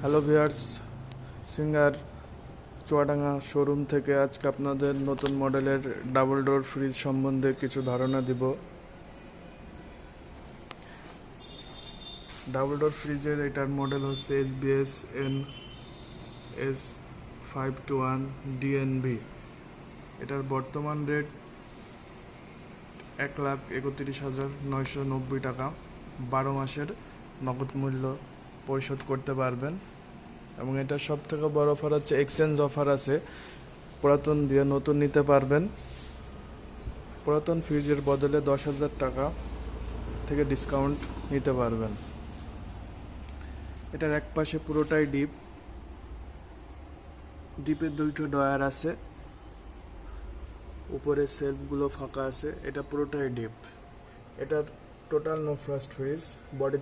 Hello viewers, singer Chuadanga showroom থেকে আজকে আপনাদের নতুন মডেলের ডাবল ডোর ফ্রিজ সম্বন্ধে কিছু ধারণা দিব। ডাবল ডোর ফ্রিজের এটার মডেল হচ্ছে SBSN-S521DNB। এটার বর্তমান রেট 1,31,990 টাকা। 12 মাসের নগদ মূল্য পরিশোধ করতে পারবেন। এবং এটার সব থেকে বড় অফার হচ্ছে এক্সচেঞ্জ অফার আছে। পুরাতন দিয়ে নতুন নিতে পারবেন। পুরাতন ফ্রিজের বদলে 10,000 টাকা থেকে ডিসকাউন্ট নিতে পারবেন। এটার এক পাশে পুরোটাই ডিপের দুইটো ডয়ার আছে, উপরে সেলফগুলো ফাঁকা আছে। এটা পুরোটাই ডিপ। এটার total no frost fridge, body